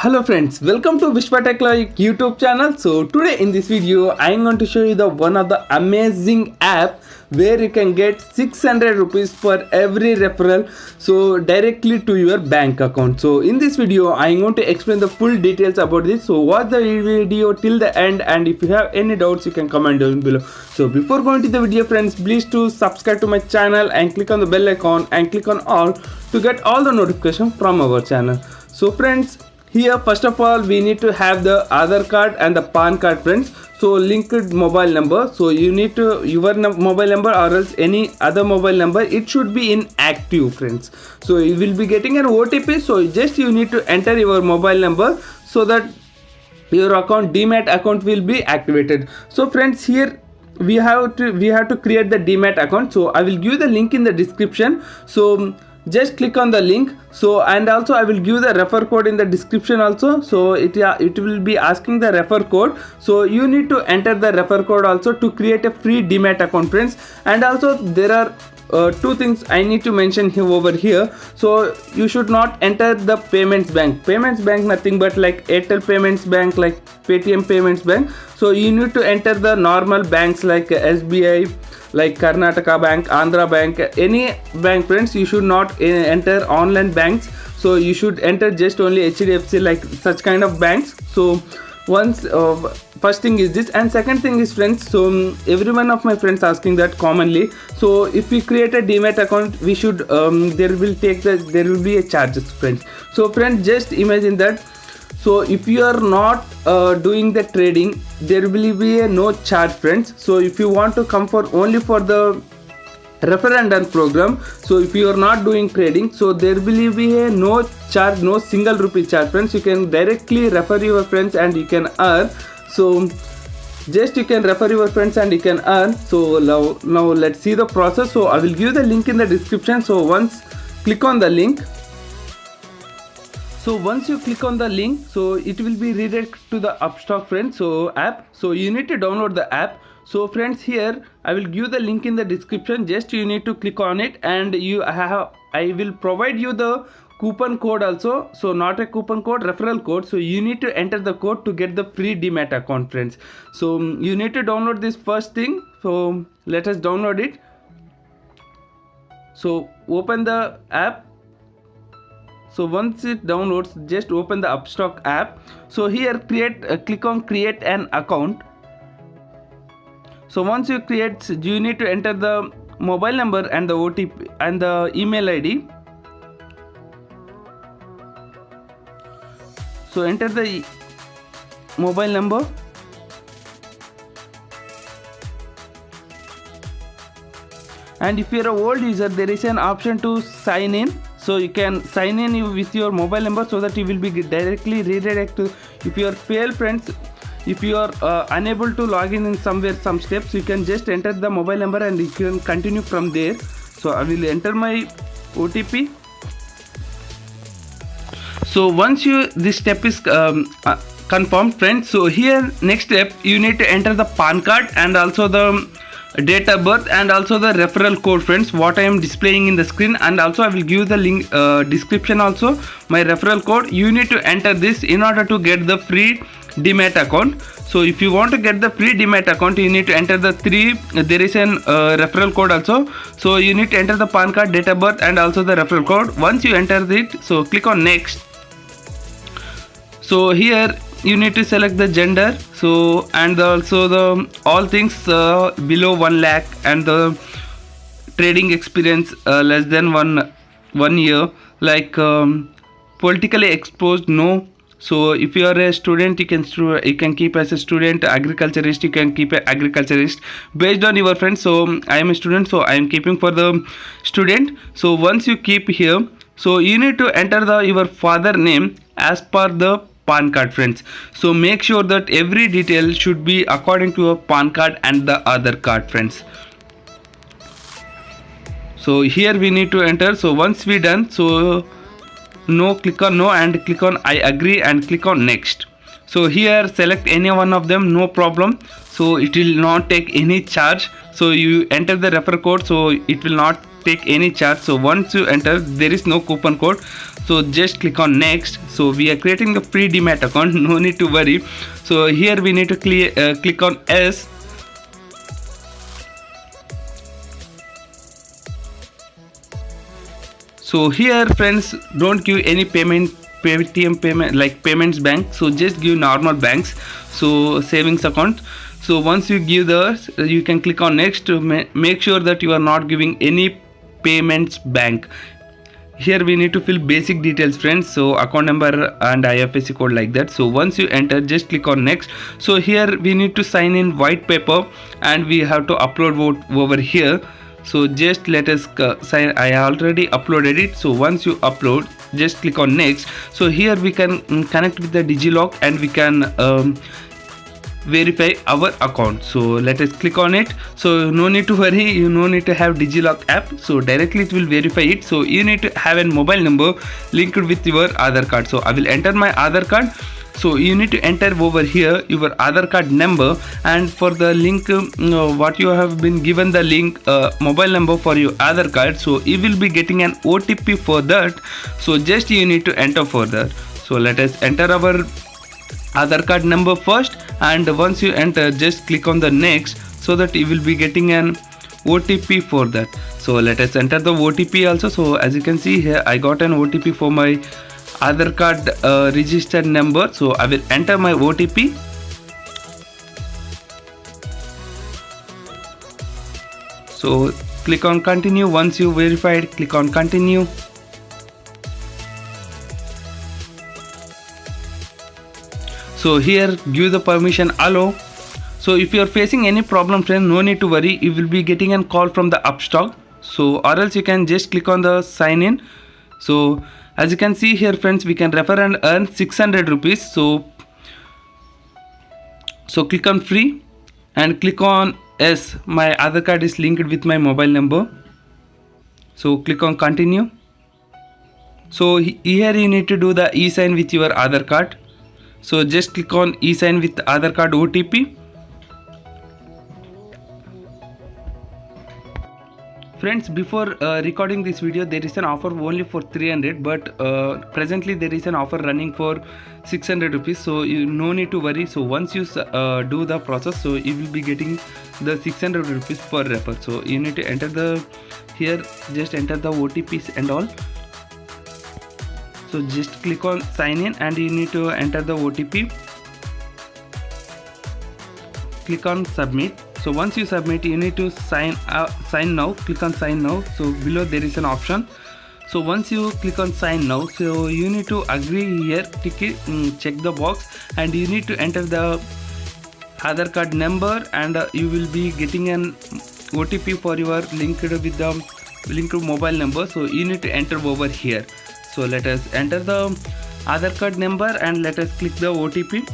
Hello friends, welcome to Vishwa Tech Like YouTube channel. So today in this video I am going to show you the one of the amazing app where you can get 600 rupees for every referral, so directly to your bank account. So in this video I am going to explain the full details about this. So watch the video till the end, and if you have any doubts you can comment down below. So before going to the video friends, please to subscribe to my channel and click on the bell icon and click on all to get all the notification from our channel. So friends, here first of all we need to have the Aadhaar card and the PAN card friends. So linked mobile number, so you need to your mobile number or else any other mobile number, it should be in active friends. So you will be getting an OTP, so just you need to enter your mobile number so that your account demat account will be activated. So friends, here we have to create the demat account. So I will give the link in the description, so just click on the link. So and also I will give the refer code in the description also. So it will be asking the refer code, so you need to enter the refer code also to create a free demat account friends. And also there are two things I need to mention here over here. So you should not enter the payments bank nothing but like Airtel Payments Bank, like Paytm Payments Bank. So you need to enter the normal banks like SBI, like Karnataka Bank, Andhra Bank, any bank friends. You should not enter online banks, so you should enter just only HDFC, like such kind of banks. So once first thing is this, and second thing is friends, so every one of my friends asking that commonly. So if we create a demat account, we should there will be a charges friends. So friends, just imagine that. So if you are not doing the trading, there will be a no charge friends. So if you want to come for only for the refer and earn program, so if you are not doing trading, so there will be a no charge, no single rupee charge friends. You can directly refer your friends and you can earn. So just you can refer your friends and you can earn. So now let's see the process. So I will give the link in the description. So once click on the link, so once you click on the link, so it will be redirect to the Upstock friends, so app. So you need to download the app. So friends, here I will give the link in the description, just you need to click on it, and I will provide you the coupon code also. So not a coupon code, referral code. So you need to enter the code to get the free demat account friends. So you need to download this first thing. So let us download it. So open the app. So once it downloads, just open the Upstock app. So here click on create an account. So once you create, you need to enter the mobile number and the OTP and the email ID. So enter the mobile number. And if you're an old user, there is an option to sign in. So you can sign in with your mobile number so that you will be directly redirected. If you are fail friends, if you are unable to log in somewhere, some steps, you can just enter the mobile number and you can continue from there. So I will enter my OTP. So once this step is confirmed friends, so here next step you need to enter the PAN card and also the date of birth and also the referral code friends, what I am displaying in the screen. And also I will give the link description also, my referral code. You need to enter this in order to get the free demat account. So if you want to get the free demat account, you need to enter the there is an referral code also. So you need to enter the PAN card, date of birth and also the referral code. Once you enter it, so click on next. So here you need to select the gender, so and also the all things below 1 lakh and the trading experience less than one year, like politically exposed, no. So if you are a student, you can keep as a student. Agriculturist, you can keep a agriculturist based on your friends. So I am a student, so I am keeping for the student. So once you keep here, so you need to enter your father name as per the PAN card friends. So make sure that every detail should be according to a PAN card and the Aadhaar card friends. So here we need to enter. So once we done, so no, click on no and click on I agree and click on next. So here select any one of them, no problem. So it will not take any charge. So you enter the refer code, so it will not take any charge. So once you enter, there is no coupon code, so just click on next. So we are creating the free Demat account, no need to worry. So here we need to click on S. So here friends, don't give any Paytm payment like payments bank, so just give normal banks, so savings account. So once you give this, you can click on next to make sure that you are not giving any payments bank. Here we need to fill basic details friends, so account number and IFSC code like that. So once you enter, just click on next. So here we need to sign in white paper and we have to upload vote over here. So just let us sign. I already uploaded it. So once you upload, just click on next. So here we can connect with the DigiLock and we can verify our account. So let us click on it. So no need to worry, you no need to have DigiLock app, so directly it will verify it. So you need to have a mobile number linked with your Aadhaar card. So I will enter my Aadhaar card. So you need to enter over here your Aadhaar card number, and for the link what you have been given the link mobile number for your Aadhaar card, so you will be getting an OTP for that. So just you need to enter for that. So let us enter our Aadhaar card number first, and once you enter, just click on the next, so that you will be getting an OTP for that. So let us enter the OTP also. So as you can see here, I got an OTP for my Aadhaar card registered number. So I will enter my OTP. So click on continue. Once you verified, click on continue. So here give the permission allow. So if you are facing any problem friend, no need to worry, you will be getting a call from the Upstock. So or else you can just click on the sign in. So as you can see here friends, we can refer and earn 600 rupees. So click on free and click on yes, my Aadhaar card is linked with my mobile number. So click on continue. So here you need to do the e-sign with your Aadhaar card. So just click on e-sign with Aadhaar card OTP. Friends, before recording this video, there is an offer only for 300, but presently there is an offer running for 600 rupees. So you no need to worry. So once you do the process, so you will be getting the 600 rupees per refer. So you need to enter the here, just enter the OTPs and all. So just click on sign in and you need to enter the OTP. Click on submit. So once you submit, you need to sign now. Click on sign now. So below there is an option. So once you click on sign now, so you need to agree here, tick it, check the box, and you need to enter the Aadhaar card number, and you will be getting an OTP for your linked with the linked mobile number. So you need to enter over here. So let us enter the Aadhaar card number and let us click the OTP.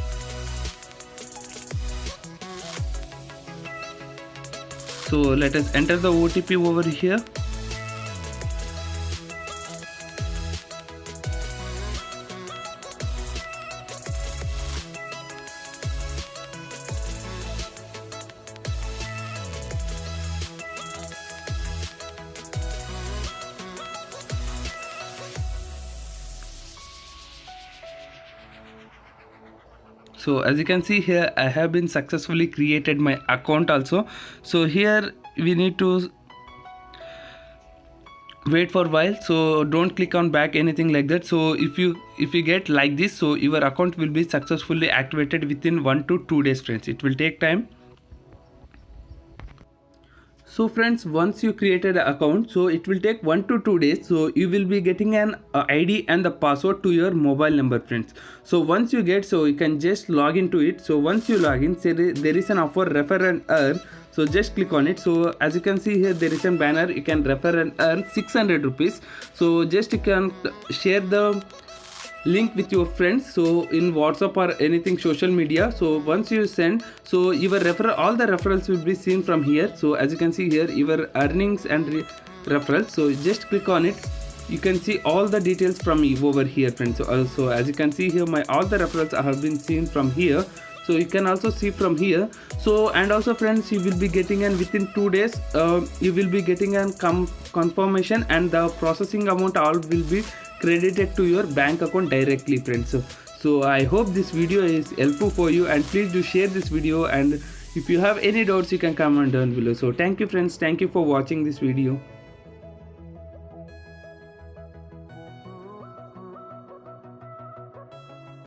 So let us enter the OTP over here. So as you can see here, I have been successfully created my account also. So here we need to wait for a while, so don't click on back anything like that. So if you get like this, so your account will be successfully activated within 1 to 2 days friends. It will take time. So friends, once you created an account, so it will take 1 to 2 days. So you will be getting an ID and the password to your mobile number friends. So once you get, so you can just log into it. So once you log in, say there is an offer refer and earn. So just click on it. So as you can see here, there is a banner, you can refer and earn 600 rupees. So just you can share the link with your friends, so in WhatsApp or anything social media. So once you send, so your all the referrals will be seen from here. So as you can see here, your earnings and referrals. So just click on it, you can see all the details from over here friends. So also as you can see here, my all the referrals have been seen from here. so you can also see from here. So and also friends, you will be getting an within 2 days you will be getting an confirmation, and the processing amount all will be credited to your bank account directly, friends. So I hope this video is helpful for you, and please do share this video, and if you have any doubts you can comment down below. So thank you friends, thank you for watching this video.